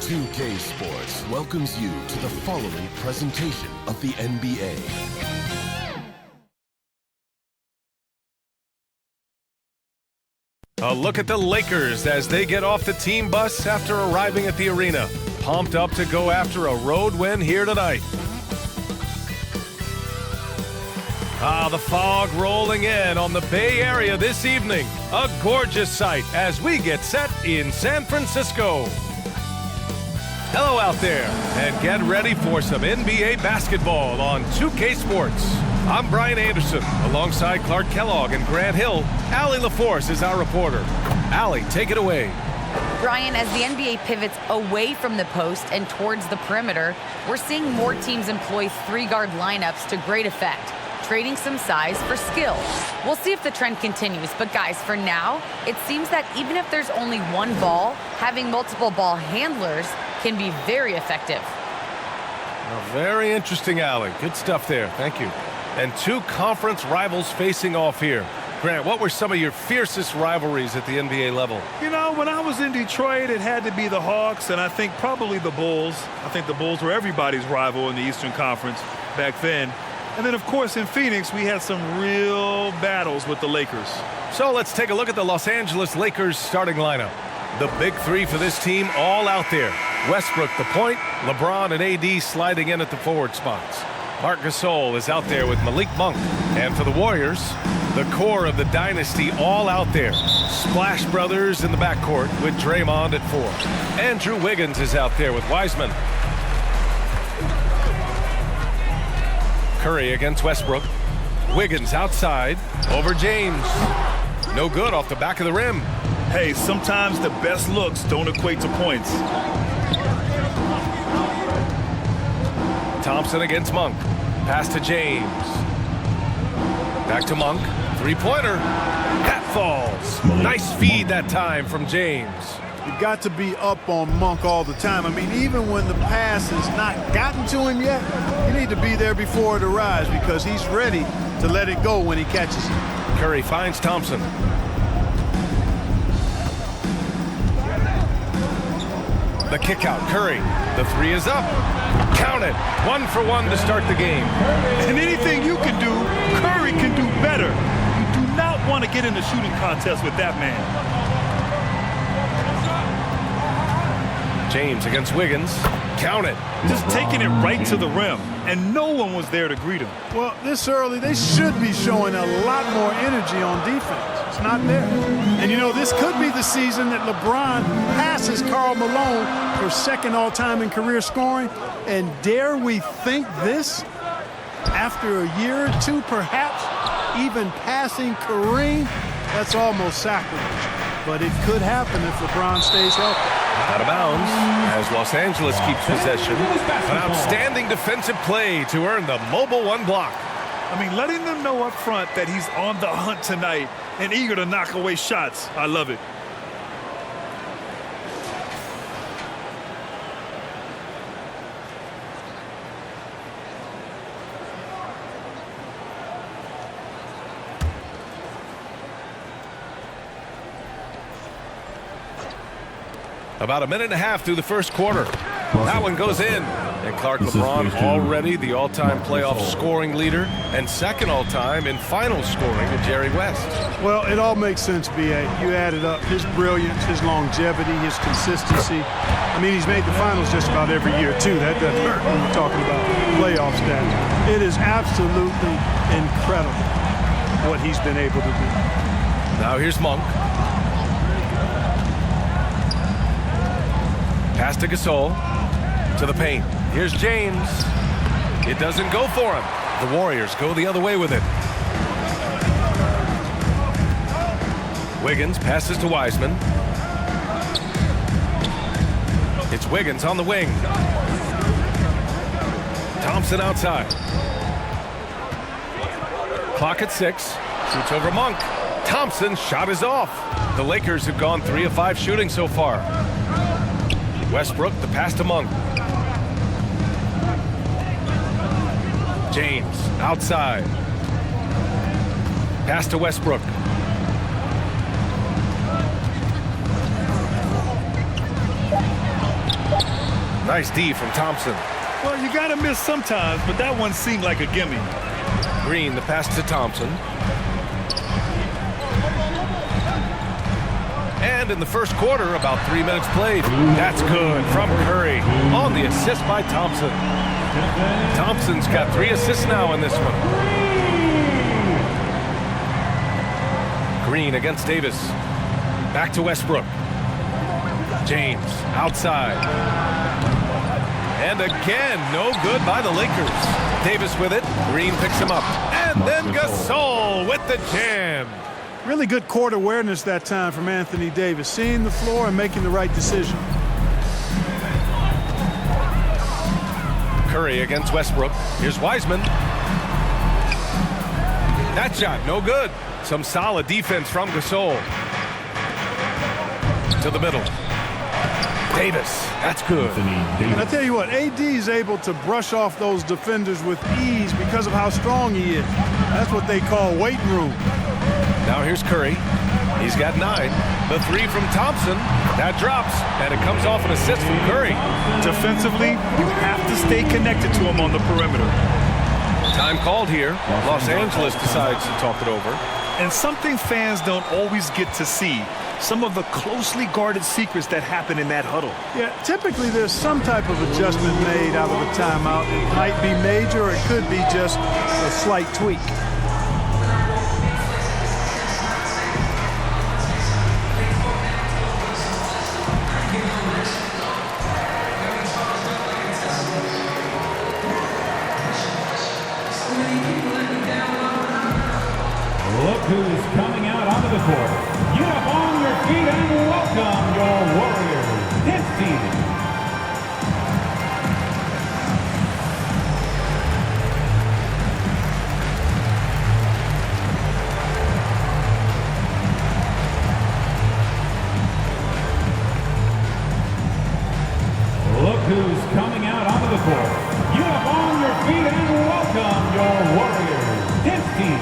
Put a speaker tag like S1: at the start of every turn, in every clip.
S1: 2K Sports welcomes you to the following presentation of the NBA.
S2: A look at the Lakers as they get off the team bus after arriving at the arena. Pumped up to go after a road win here tonight. The fog rolling in on the Bay Area this evening. A gorgeous sight as we get set in San Francisco. Hello out there, and get ready for some NBA basketball on 2K Sports. I'm Brian Anderson, alongside Clark Kellogg and Grant Hill. Allie LaForce is our reporter. Allie, take it away.
S3: Brian, as the NBA pivots away from the post and towards the perimeter, we're seeing more teams employ three-guard lineups to great effect, trading some size for skill. We'll see if the trend continues, but guys, for now, it seems that even if there's only one ball, having multiple ball handlers can be very effective.
S2: Very interesting, Allie. Good stuff there. Thank you. And two conference rivals facing off here. Grant, what were some of your fiercest rivalries at the NBA level?
S4: You know, when I was in Detroit, it had to be the Hawks, and I think probably the Bulls. I think the Bulls were everybody's rival in the Eastern Conference back then. And then, of course, in Phoenix, we had some real battles with the Lakers.
S2: So let's take a look at the Los Angeles Lakers starting lineup. The big three for this team all out there. Westbrook the point, LeBron and AD sliding in at the forward spots. Marc Gasol is out there with Malik Monk. And for the Warriors, the core of the dynasty all out there. Splash Brothers in the backcourt with Draymond at 4. Andrew Wiggins is out there with Wiseman. Curry against Westbrook. Wiggins outside over James. No good off the back of the rim.
S4: Hey, sometimes the best looks don't equate to points.
S2: Thompson against Monk. Pass to James. Back to Monk. Three-pointer. That falls. Nice feed that time from James.
S5: You've got to be up on Monk all the time. I mean, even when the pass has not gotten to him yet, you need to be there before it arrives because he's ready to let it go when he catches it.
S2: Curry finds Thompson. The kick out, Curry. The three is up. Count it. 1 for 1 to start the game.
S4: And anything you can do, Curry can do better. You do not want to get in a shooting contest with that man.
S2: James against Wiggins. Count it.
S4: Just taking it right to the rim, and no one was there to greet him.
S5: Well, this early, they should be showing a lot more energy on defense. It's not there. And, you know, this could be the season that LeBron passes Karl Malone for second all-time in career scoring. And dare we think this? After a year or two, perhaps, even passing Kareem, that's almost sacrilege. But it could happen if LeBron stays healthy.
S2: Out of bounds as Los Angeles keeps possession. An outstanding defensive play to earn the mobile 1 block.
S4: I mean, letting them know up front that he's on the hunt tonight and eager to knock away shots. I love it.
S2: About a minute and a half through the first quarter. That one goes in. And Clark, LeBron already the all-time playoff scoring leader and second all-time in final scoring to Jerry West.
S5: Well, it all makes sense, B.A. You added up his brilliance, his longevity, his consistency. I mean, he's made the finals just about every year, too. That doesn't hurt when we're talking about playoff stats. It is absolutely incredible what he's been able to do.
S2: Now here's Monk. Pass to Gasol. To the paint. Here's James. It doesn't go for him. The Warriors go the other way with it. Wiggins passes to Wiseman. It's Wiggins on the wing. Thompson outside. Clock at 6. Shoots over Monk. Thompson's shot is off. The Lakers have gone 3 of 5 shooting so far. Westbrook, the pass to Monk. James, outside. Pass to Westbrook. Nice D from Thompson.
S4: Well, you got to miss sometimes, but that one seemed like a gimme.
S2: Green, the pass to Thompson. And in the first quarter, about 3 minutes played. That's good from Curry on the assist by Thompson. Thompson's got 3 assists now in this one. Green against Davis. Back to Westbrook. James outside. And again, no good by the Lakers. Davis with it. Green picks him up. And then Gasol with the jam.
S5: Really good court awareness that time from Anthony Davis, seeing the floor and making the right decision.
S2: Curry against Westbrook. Here's Wiseman. That shot, no good. Some solid defense from Gasol. To the middle. Davis, that's good.
S5: And I tell you what, AD is able to brush off those defenders with ease because of how strong he is. That's what they call weight room.
S2: Now here's Curry. He's got 9. The 3 from Thompson. That drops, and it comes off an assist from Curry.
S4: Defensively, you have to stay connected to him on the perimeter.
S2: Time called here. Los Angeles decides to talk it over.
S4: And something fans don't always get to see, some of the closely guarded secrets that happen in that huddle.
S5: Yeah, typically there's some type of adjustment made out of a timeout. It might be major or it could be just a slight tweak.
S6: Look who's coming out onto the court. Get up on your feet and welcome your Warriors, this team. Look who's coming out onto the court. Get up on your feet and welcome your Warriors, this team.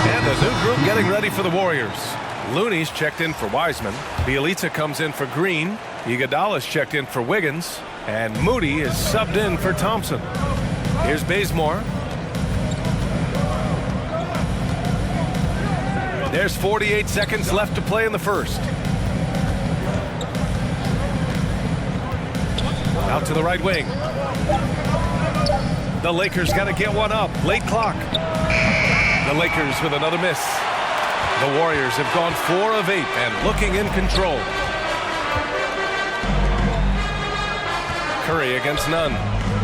S2: And a new group getting ready for the Warriors. Looney's checked in for Wiseman. Bjelica comes in for Green. Iguodala's checked in for Wiggins. And Moody is subbed in for Thompson. Here's Bazemore. There's 48 seconds left to play in the first. Out to the right wing. The Lakers got to get one up. Late clock. The Lakers with another miss. The Warriors have gone 4 of 8 and looking in control. Curry against Nunn.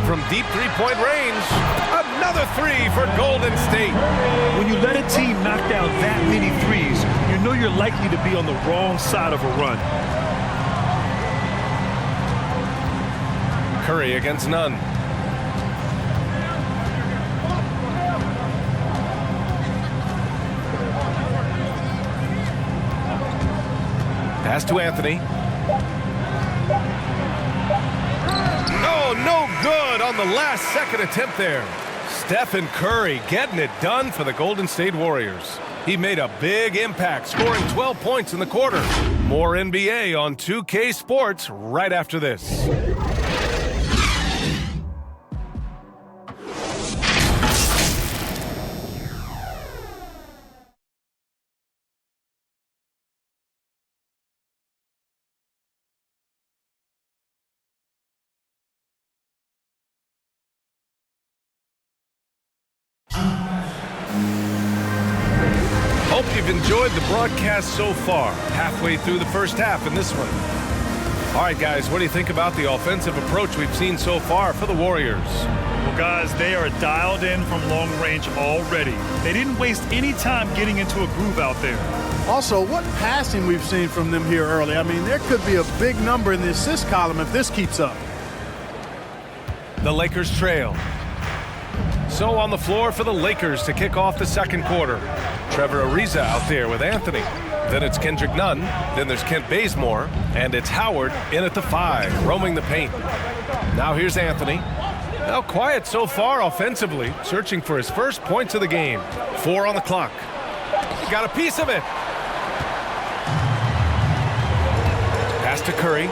S2: From deep three-point range, another 3 for Golden State.
S4: When you let a team knock down that many threes, you know you're likely to be on the wrong side of a run.
S2: Curry against Nunn. Pass to Anthony. Oh, no good on the last second attempt there. Stephen Curry getting it done for the Golden State Warriors. He made a big impact, scoring 12 points in the quarter. More NBA on 2K Sports right after this. Hope you've enjoyed the broadcast so far. Halfway through the first half in this one. All right, guys, what do you think about the offensive approach we've seen so far for the Warriors?
S4: Well, guys, they are dialed in from long range already. They didn't waste any time getting into a groove out there.
S5: Also, what passing we've seen from them here early. I mean, there could be a big number in the assist column if this keeps up.
S2: The Lakers trail. So on the floor for the Lakers to kick off the second quarter. Trevor Ariza out there with Anthony. Then it's Kendrick Nunn. Then there's Kent Bazemore. And it's Howard in at the 5, roaming the paint. Now here's Anthony. Now quiet so far offensively, searching for his first points of the game. 4 on the clock. got a piece of it. Pass to Curry.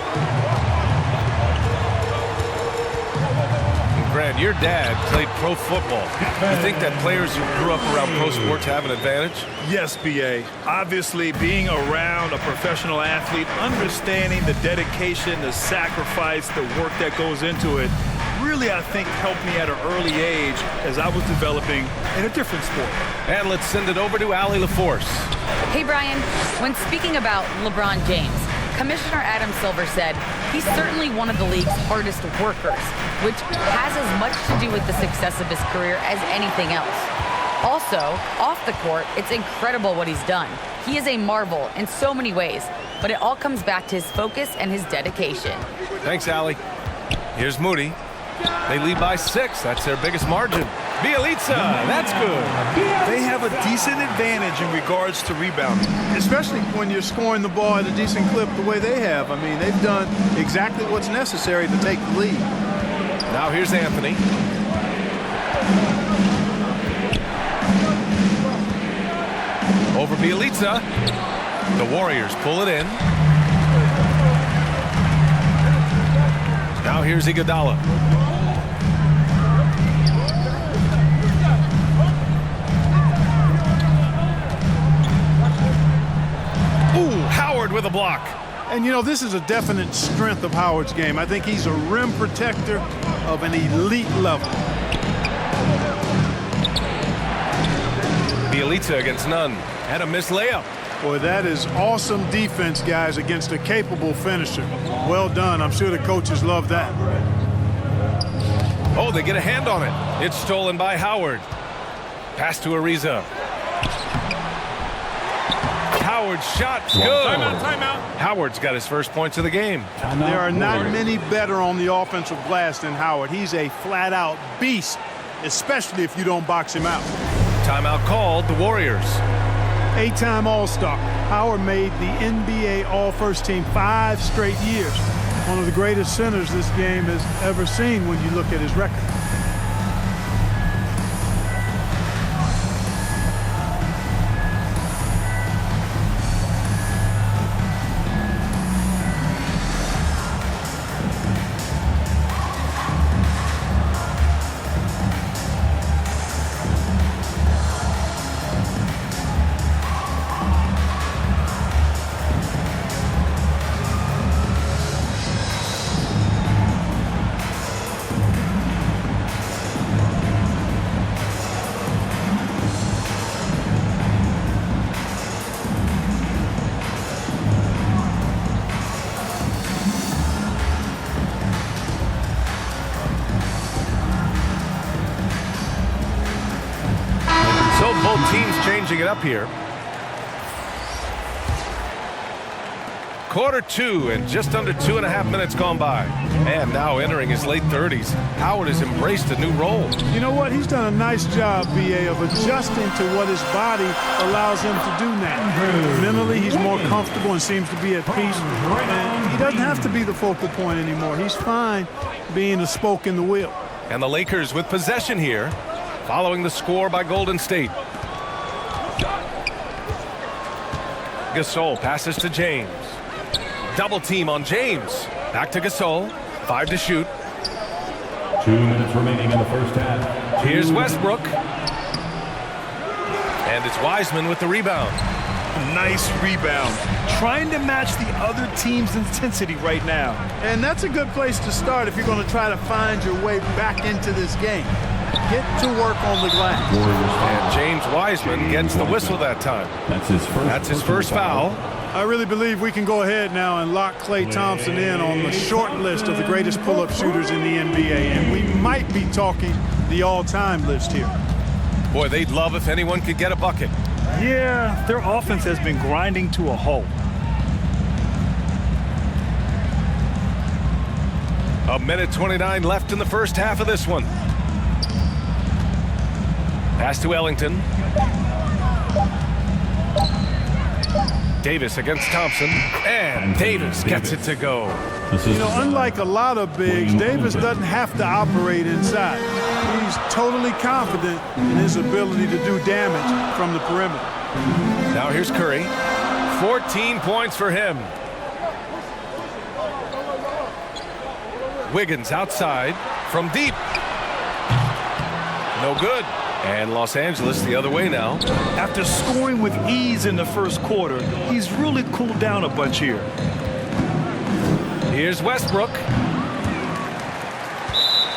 S2: Grant, your dad played pro football. You think that players who grew up around pro sports have an advantage?
S4: Yes, B.A. Obviously, being around a professional athlete, understanding the dedication, the sacrifice, the work that goes into it, really, I think, helped me at an early age as I was developing in a different sport.
S2: And let's send it over to Allie LaForce.
S3: Hey, Brian, when speaking about LeBron James, Commissioner Adam Silver said he's certainly one of the league's hardest workers, which has as much to do with the success of his career as anything else. Also, off the court, it's incredible what he's done. He is a marvel in so many ways, but it all comes back to his focus and his dedication.
S2: Thanks, Allie. Here's Moody. They lead by 6. That's their biggest margin. Bielitsa, that's good.
S4: They have a decent advantage in regards to rebounding.
S5: Especially when you're scoring the ball at a decent clip the way they have. I mean, they've done exactly what's necessary to take the lead.
S2: Now here's Anthony. Over Bielitsa. The Warriors pull it in. Now here's Iguodala. Ooh, Howard with a block.
S5: And, you know, this is a definite strength of Howard's game. I think he's a rim protector of an elite level.
S2: Bielitsa against none. And a missed layup.
S5: Boy, that is awesome defense, guys, against a capable finisher. Well done. I'm sure the coaches love that.
S2: Oh, they get a hand on it. It's stolen by Howard. Pass to Ariza. Howard's shot's good.
S4: Timeout.
S2: Howard's got his first points of the game.
S5: There are not many better on the offensive glass than Howard. He's a flat-out beast, especially if you don't box him out.
S2: Timeout called, the Warriors.
S5: 8-time All-Star. Howard made the NBA All-First Team 5 straight years. One of the greatest centers this game has ever seen when you look at his record.
S2: Both teams changing it up here. Quarter 2 and just under 2.5 minutes gone by. And now entering his late 30s, Howard has embraced a new role.
S5: You know what? He's done a nice job, B.A., of adjusting to what his body allows him to do now. Mentally, he's more comfortable and seems to be at peace. And he doesn't have to be the focal point anymore. He's fine being a spoke in the wheel.
S2: And the Lakers with possession here, following the score by Golden State. Gasol passes to James. Double team on James. Back to Gasol. 5 to shoot.
S6: 2 minutes remaining in the first half.
S2: Here's Westbrook. And it's Wiseman with the rebound.
S4: Nice rebound. Trying to match the other team's intensity right now.
S5: And that's a good place to start if you're going to try to find your way back into this game. Get to work on the glass.
S2: And James Wiseman gets the whistle that time.
S6: That's his first
S2: foul.
S5: I really believe we can go ahead now and lock Klay Thompson in on the short list of the greatest pull-up shooters in the NBA. And we might be talking the all-time list here.
S2: Boy, they'd love if anyone could get a bucket.
S4: Yeah, their offense has been grinding to a halt.
S2: A minute 29 left in the first half of this one. Pass to Ellington. Davis against Thompson. And Davis gets it to go.
S5: You know, unlike a lot of bigs, Davis doesn't have to operate inside. He's totally confident in his ability to do damage from the perimeter.
S2: Now here's Curry. 14 points for him. Wiggins outside from deep. No good. And Los Angeles the other way now.
S4: After scoring with ease in the first quarter, he's really cooled down a bunch here.
S2: Here's Westbrook.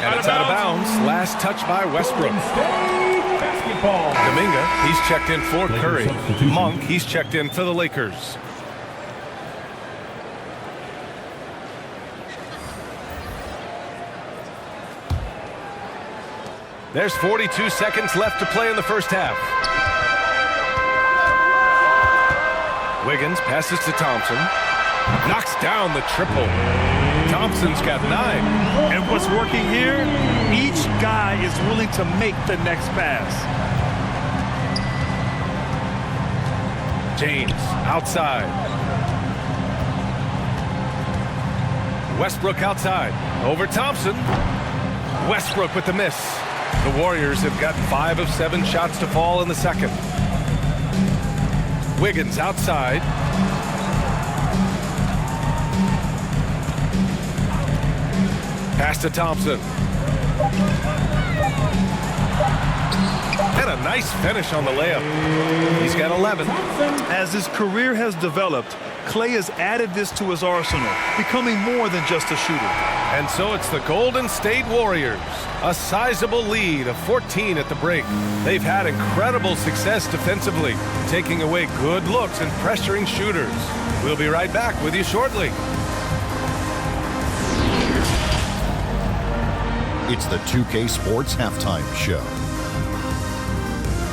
S2: And it's out of bounds. Last touch by Westbrook. Dominga, he's checked in for Curry. Monk, he's checked in for the Lakers. There's 42 seconds left to play in the first half. Wiggins passes to Thompson. Knocks down the triple. Thompson's got 9.
S4: And what's working here, each guy is willing to make the next pass.
S2: James outside. Westbrook outside. Over Thompson. Westbrook with the miss. The Warriors have gotten 5 of 7 shots to fall in the second. Wiggins outside. Pass to Thompson. And a nice finish on the layup. He's got 11.
S4: As his career has developed, Klay has added this to his arsenal, becoming more than just a shooter.
S2: And so it's the Golden State Warriors. A sizable lead of 14 at the break. They've had incredible success defensively, taking away good looks and pressuring shooters. We'll be right back with you shortly.
S7: It's the 2K Sports Halftime Show.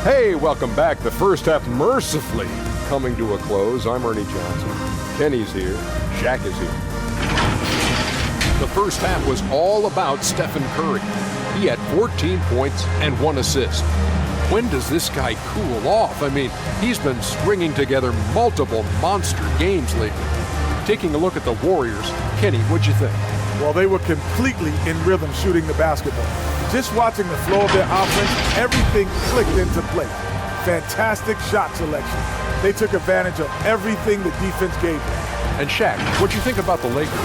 S8: Hey, welcome back. The first half mercifully coming to a close. I'm Ernie Johnson. Kenny's here. Shaq is here. The first half was all about Stephen Curry. He had 14 points and 1 assist. When does this guy cool off? I mean, he's been stringing together multiple monster games lately. Taking a look at the Warriors, Kenny, what'd you think?
S9: Well, they were completely in rhythm shooting the basketball. Just watching the flow of their offense, everything clicked into place. Fantastic shot selection. They took advantage of everything the defense gave them.
S8: And Shaq, what'd you think about the Lakers?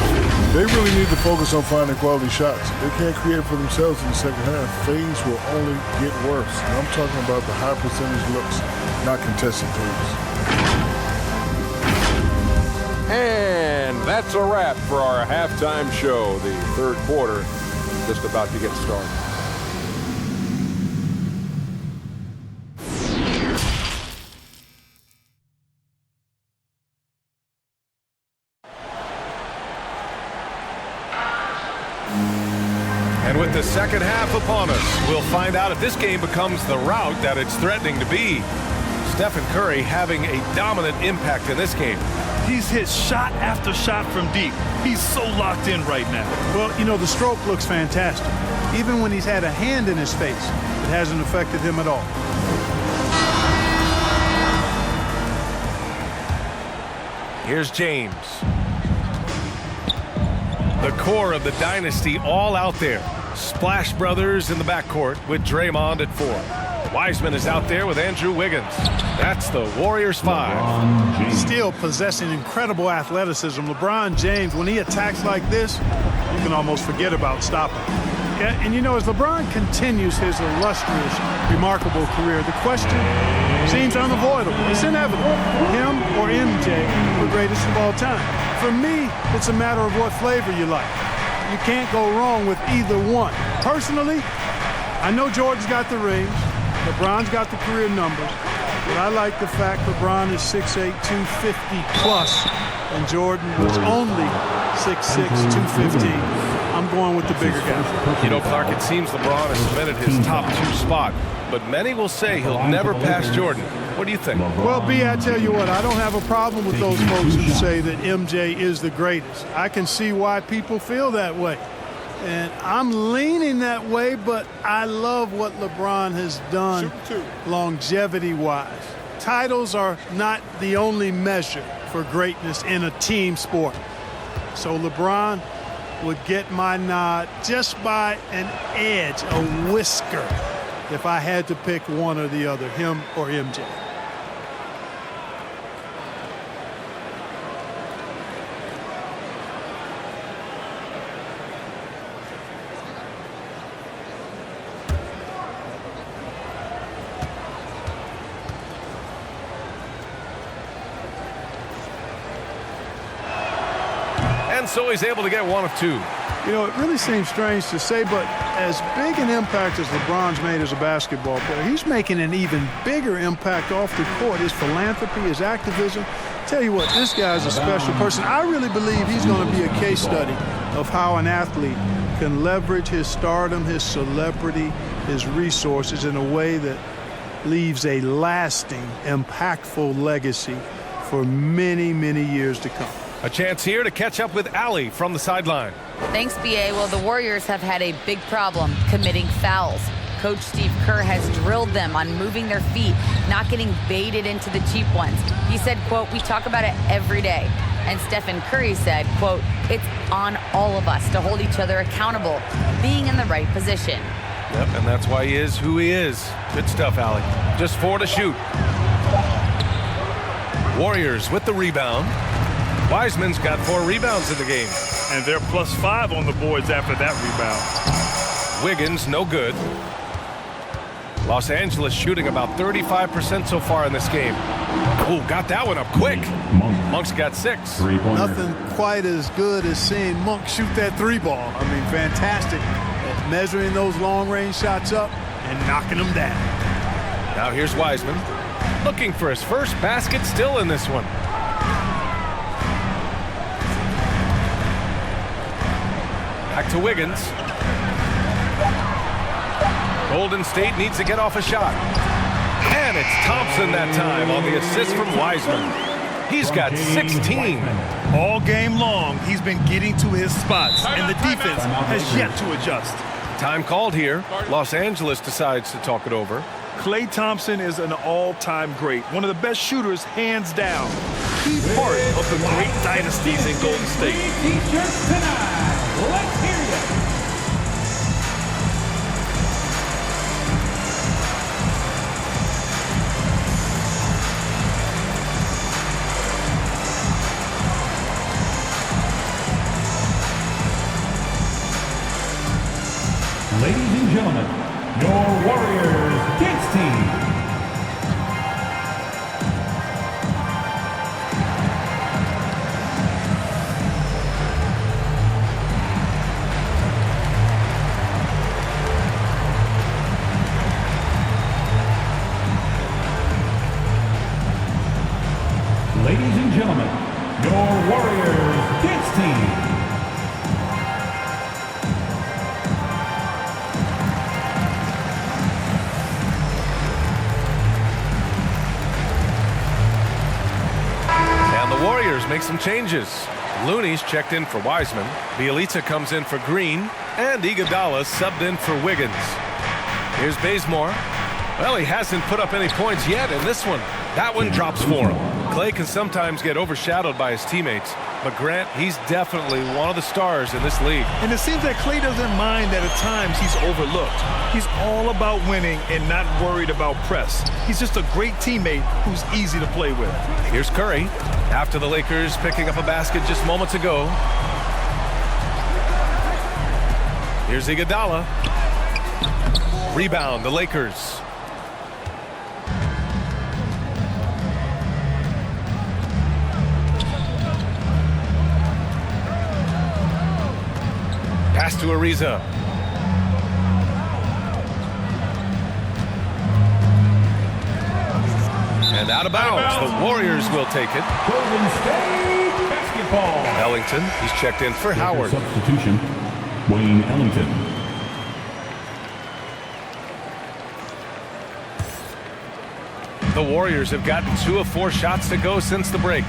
S10: They really need to focus on finding quality shots. They can't create for themselves in the second half. Things will only get worse. And I'm talking about the high percentage looks, not contested threes.
S8: And that's a wrap for our halftime show. The third quarter just about to get started.
S2: And with the second half upon us, we'll find out if this game becomes the rout that it's threatening to be. Stephen Curry having a dominant impact in this game.
S4: He's hit shot after shot from deep. He's so locked in right now.
S5: Well, you know, the stroke looks fantastic. Even when he's had a hand in his face, it hasn't affected him at all.
S2: Here's James. The core of the dynasty all out there. Splash Brothers in the backcourt with Draymond at 4. Wiseman is out there with Andrew Wiggins. That's the Warriors 5.
S5: Still possessing incredible athleticism, LeBron James, when he attacks like this, you can almost forget about stopping. Yeah, and you know, as LeBron continues his illustrious, remarkable career, the question seems unavoidable. It's inevitable. Him or MJ, the greatest of all time. For me, it's a matter of what flavor you like. You can't go wrong with either one. Personally, I know Jordan's got the rings. LeBron's got the career numbers, but I like the fact LeBron is 6'8", 250 plus, and Jordan was only 6'6", 215. I'm going with the bigger guy.
S2: You know, Clark, it seems LeBron has cemented his top 2 spot, but many will say he'll never pass Jordan. What do you think?
S5: Well, B, I tell you what, I don't have a problem with those folks who say that MJ is the greatest. I can see why people feel that way. And I'm leaning that way, but I love what LeBron has done longevity-wise. Titles are not the only measure for greatness in a team sport. So LeBron would get my nod just by an edge, a whisker, if I had to pick one or the other, him or MJ.
S2: And so he's able to get one of two.
S5: You know, it really seems strange to say, but as big an impact as LeBron's made as a basketball player, he's making an even bigger impact off the court. His philanthropy, his activism. Tell you what, this guy's a special person. I really believe he's going to be a case study of how an athlete can leverage his stardom, his celebrity, his resources in a way that leaves a lasting, impactful legacy for many, many years to come.
S2: A chance here to catch up with Allie from the sideline.
S3: Thanks, B.A. Well, the Warriors have had a big problem committing fouls. Coach Steve Kerr has drilled them on moving their feet, not getting baited into the cheap ones. He said, quote, "We talk about it every day." And Stephen Curry said, quote, "It's on all of us to hold each other accountable, being in the right position."
S2: Yep, and that's why he is who he is. Good stuff, Allie. Just 4 to shoot. Warriors with the rebound. Wiseman's got 4 rebounds in the game.
S4: And they're +5 on the boards after that rebound.
S2: Wiggins, no good. Los Angeles shooting about 35% so far in this game. Oh, got that one up quick. Monk's got 6.
S5: Nothing quite as good as seeing Monk shoot that 3 ball. I mean, fantastic at measuring those long-range shots up and knocking them down.
S2: Now here's Wiseman, looking for his first basket, still in this one. Back to Wiggins. Golden State needs to get off a shot. And it's Thompson that time on the assist from Wiseman. He's got 16.
S4: All game long, he's been getting to his spots, and the defense has yet to adjust.
S2: Time called here. Los Angeles decides to talk it over.
S4: Klay Thompson is an all-time great, one of the best shooters, hands down. Key part of the great dynasties in Golden State.
S6: T-shirts tonight. Let's hear it. Ladies and gentlemen, your Warriors Kids team. Ladies and gentlemen, your Warriors Kids team.
S2: Warriors make some changes. Looney's checked in for Wiseman. Bielitsa comes in for Green. And Iguodala subbed in for Wiggins. Here's Bazemore. Well, he hasn't put up any points yet in this one. That one drops for him. Klay can sometimes get overshadowed by his teammates. But Grant, he's definitely one of the stars in this league.
S4: And it seems that Klay doesn't mind that at times he's overlooked. He's all about winning and not worried about press. He's just a great teammate who's easy to play with.
S2: Here's Curry. After the Lakers picking up a basket just moments ago. Here's Iguodala. Rebound, the Lakers. Pass to Ariza. And out of bounds. The Warriors will take it.
S6: Golden State basketball.
S2: Ellington, he's checked in for Howard.
S6: Substitution, Wayne Ellington.
S2: The Warriors have gotten 2 of 4 shots to go since the break.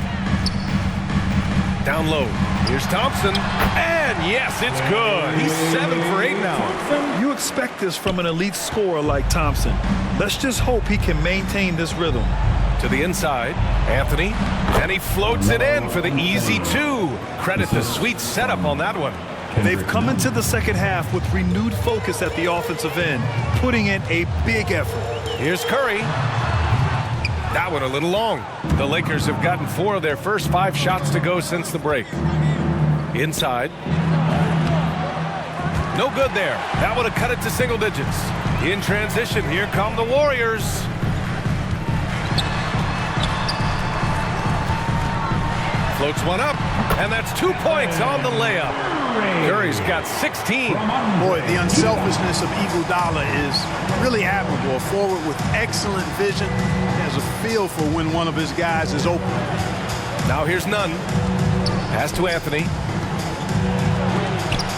S2: Down low. Here's Thompson. And yes, it's good. He's 7 for 8 now.
S4: You expect this from an elite scorer like Thompson. Let's just hope he can maintain this rhythm.
S2: To the inside, Anthony. And he floats it in for the easy 2. Credit the sweet setup on that one.
S4: They've come into the second half with renewed focus at the offensive end, putting in a big effort.
S2: Here's Curry. That one a little long. The Lakers have gotten 4 of their first 5 shots to go since the break. Inside. No good there. That would have cut it to single digits. In transition, here come the Warriors. Floats one up, and that's 2 points on the layup. Curry's got 16.
S5: Boy, the unselfishness of Iguodala is really admirable. A forward with excellent vision. He has a feel for when one of his guys is open.
S2: Now here's Nunn. Pass to Anthony.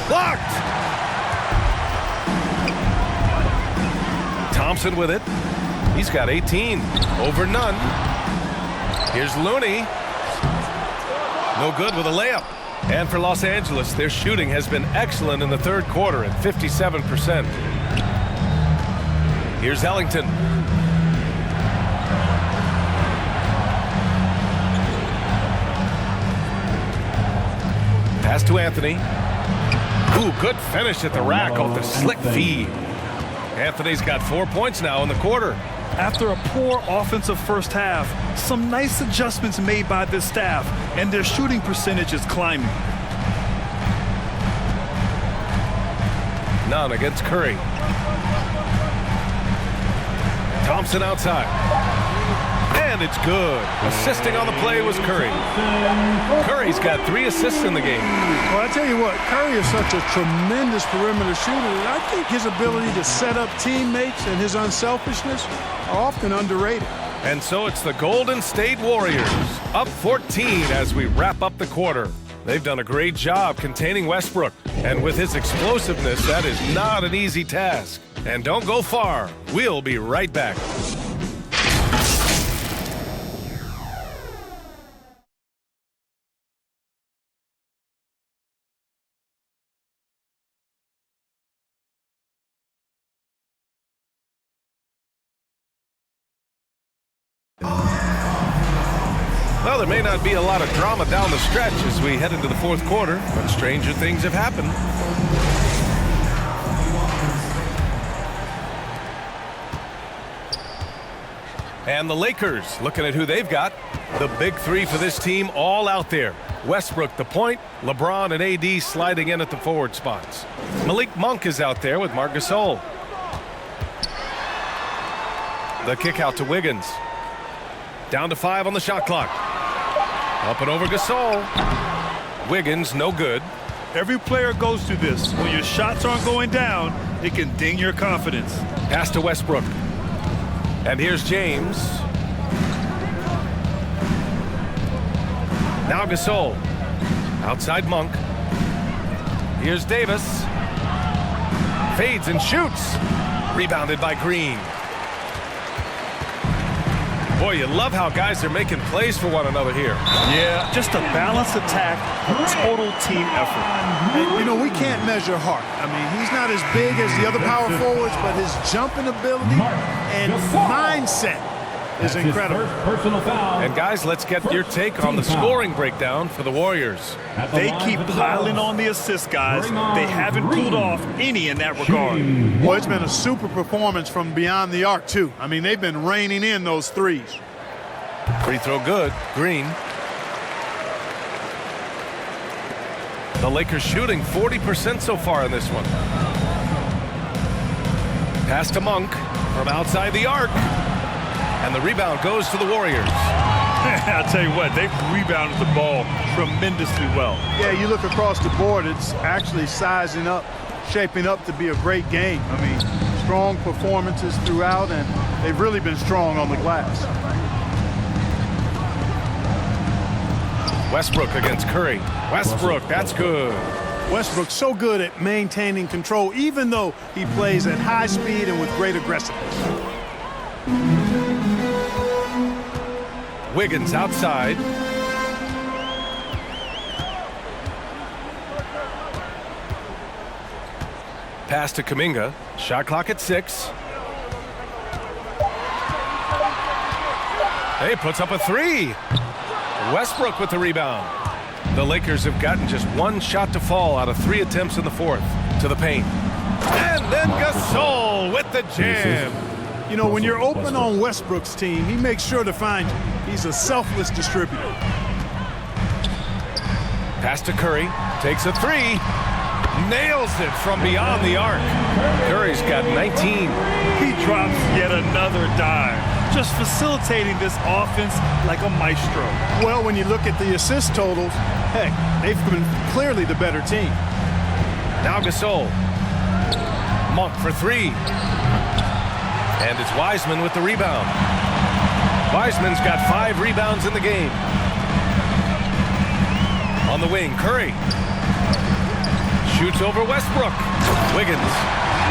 S2: Blocked! Thompson with it. He's got 18. Over Nunn. Here's Looney. No good with a layup. And for Los Angeles, their shooting has been excellent in the third quarter at 57%. Here's Ellington. Pass to Anthony. Ooh, good finish at the rack off the slick feed. Anthony's got 4 points now in the quarter.
S4: After a poor offensive first half, some nice adjustments made by this staff, and their shooting percentage is climbing.
S2: Nunn against Curry. Thompson outside. And it's good. Assisting on the play was Curry. Curry's got 3 assists in the game.
S5: Well, I tell you what, Curry is such a tremendous perimeter shooter that I think his ability to set up teammates and his unselfishness are often underrated.
S2: And so it's the Golden State Warriors, up 14 as we wrap up the quarter. They've done a great job containing Westbrook. And with his explosiveness, that is not an easy task. And don't go far. We'll be right back. Well, there may not be a lot of drama down the stretch as we head into the fourth quarter, but stranger things have happened. And the Lakers, looking at who they've got. The big 3 for this team all out there. Westbrook the point, LeBron and AD sliding in at the forward spots. Malik Monk is out there with Marc Gasol. The kick out to Wiggins. Down to 5 on the shot clock. Up and over Gasol. Wiggins, no good.
S4: Every player goes through this. When your shots aren't going down, it can ding your confidence.
S2: Pass to Westbrook. And here's James. Now Gasol. Outside Monk. Here's Davis. Fades and shoots. Rebounded by Green. Boy, you love how guys are making plays for one another here.
S4: Yeah, just a balanced attack, a total team effort.
S5: And, you know, we can't measure Hart. I mean, he's not as big as the other power forwards, but his jumping ability and mindset is incredible.
S6: Personal foul.
S2: And guys, let's get your take on the scoring breakdown for the Warriors.
S4: They keep piling on the assists, guys. They haven't pulled off any in that regard.
S5: Well, it's been a super performance from beyond the arc, too. I mean, they've been raining in those threes.
S2: Free throw good. Green. The Lakers shooting 40% so far in this one. Pass to Monk from outside the arc. And the rebound goes to the Warriors.
S4: I'll tell you what, they've rebounded the ball tremendously well.
S5: Yeah, you look across the board, it's actually sizing up, shaping up to be a great game. I mean, strong performances throughout, and they've really been strong on the glass.
S2: Westbrook against Curry. Westbrook, that's good.
S5: Westbrook's so good at maintaining control, even though he plays at high speed and with great aggressiveness.
S2: Wiggins outside. Pass to Kuminga. Shot clock at 6. Hey, puts up a 3. Westbrook with the rebound. The Lakers have gotten just one shot to fall out of 3 attempts in the fourth. To the paint. And then Gasol with the jam.
S5: You know, when you're open on Westbrook's team, he makes sure to find you. He's a selfless distributor.
S2: Pass to Curry. Takes a 3. Nails it from beyond the arc. Curry's got 19.
S4: He drops yet another dime, just facilitating this offense like a maestro.
S5: Well, when you look at the assist totals, heck, they've been clearly the better team.
S2: Now Gasol. Monk for 3. And it's Wiseman with the rebound. Wiseman's got 5 rebounds in the game. On the wing, Curry. Shoots over Westbrook. Wiggins.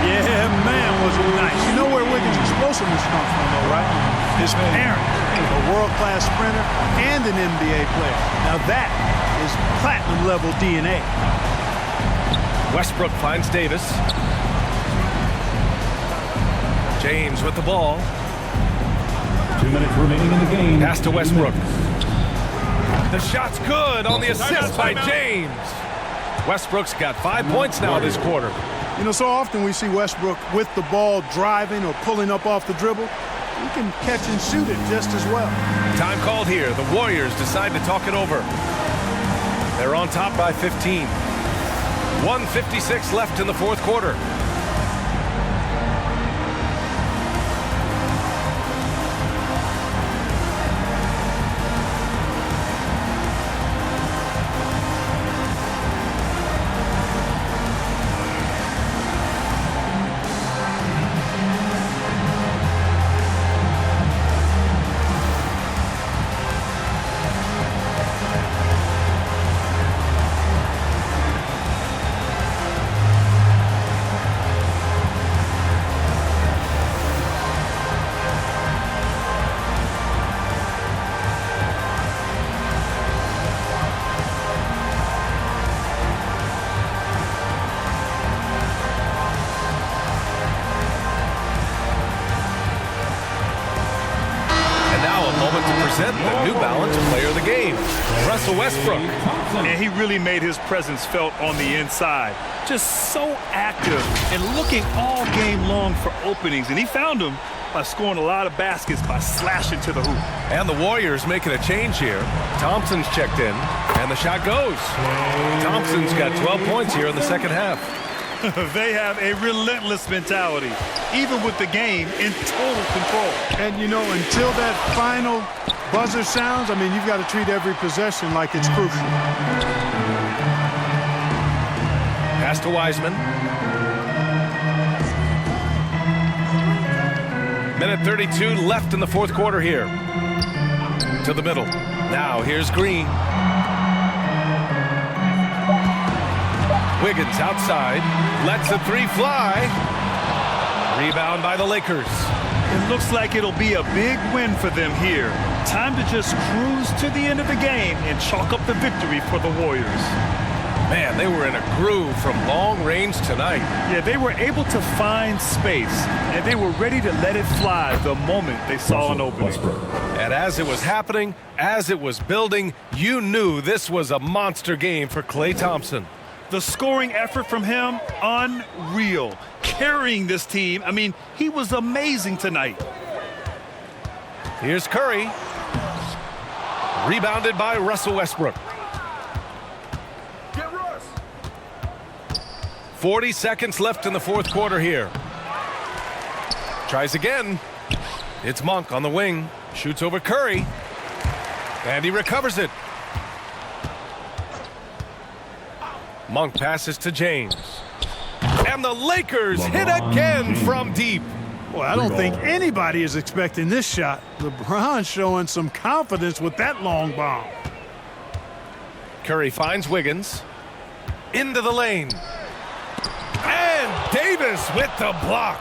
S5: Yeah, man, was it nice. You know where Wiggins' explosiveness comes from, though, right? His parents, a world-class sprinter and an NBA player. Now that is platinum-level DNA.
S2: Westbrook finds Davis. James with the ball.
S6: 2 minutes remaining in the game.
S2: Pass to Westbrook. The shot's good on the assist by James. Westbrook's got 5 points now this quarter.
S5: You know, so often we see Westbrook with the ball driving or pulling up off the dribble. He can catch and shoot it just as well.
S2: Time called here. The Warriors decide to talk it over. They're on top by 15. 1:56 left in the fourth quarter. The New Balance Player of the Game, Russell Westbrook.
S4: And he really made his presence felt on the inside. Just so active and looking all game long for openings. And he found them by scoring a lot of baskets by slashing to the hoop.
S2: And the Warriors making a change here. Thompson's checked in, and the shot goes. Thompson's got 12 points here in the second half.
S4: They have a relentless mentality, even with the game in total control.
S5: And, you know, until that final buzzer sounds, I mean, you've got to treat every possession like it's crucial.
S2: Pass to Wiseman. Minute 32 left in the fourth quarter here. To the middle. Now here's Green. Wiggins outside, lets the 3 fly. Rebound by the Lakers.
S4: It looks like it'll be a big win for them here. Time to just cruise to the end of the game and chalk up the victory for the Warriors.
S2: Man, they were in a groove from long range tonight.
S4: Yeah, they were able to find space, and they were ready to let it fly the moment they saw an opening.
S2: And as it was happening, as it was building, you knew this was a monster game for Klay Thompson.
S4: The scoring effort from him, unreal. Carrying this team, I mean, he was amazing tonight.
S2: Here's Curry. Rebounded by Russell Westbrook. 40 seconds left in the fourth quarter here. Tries again. It's Monk on the wing. Shoots over Curry. And he recovers it. Monk passes to James. And the Lakers hit again from deep.
S5: Well, I don't think anybody is expecting this shot. LeBron showing some confidence with that long bomb.
S2: Curry finds Wiggins. Into the lane. And Davis with the block.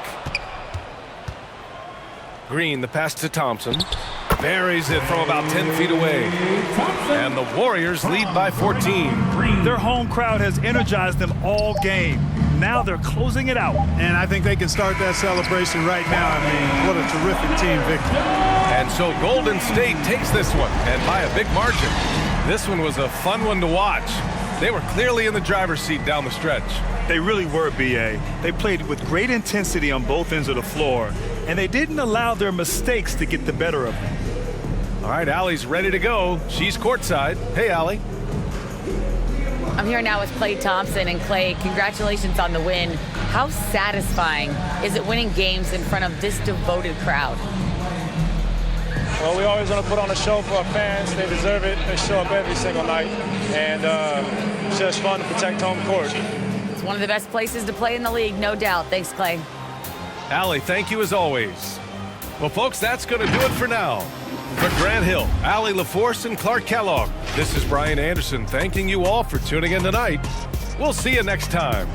S2: Green, the pass to Thompson. Buries it from about 10 feet away. And the Warriors lead by 14.
S4: Their home crowd has energized them all game. Now they're closing it out.
S5: And I think they can start that celebration right now. I mean, what a terrific team victory.
S2: And so Golden State takes this one, and by a big margin. This one was a fun one to watch. They were clearly in the driver's seat down the stretch.
S4: They really were, B.A. They played with great intensity on both ends of the floor, and they didn't allow their mistakes to get the better of them.
S2: All right, Allie's ready to go. She's courtside. Hey, Allie.
S3: I'm here now with Klay Thompson. And Klay, congratulations on the win. How satisfying is it winning games in front of this devoted crowd?
S11: Well, we always want to put on a show for our fans. They deserve it. They show up every single night. And it's just fun to protect home court.
S3: It's one of the best places to play in the league, no doubt. Thanks, Klay.
S2: Allie, thank you as always. Well, folks, that's going to do it for now. For Grant Hill, Allie LaForce, and Clark Kellogg, this is Brian Anderson thanking you all for tuning in tonight. We'll see you next time.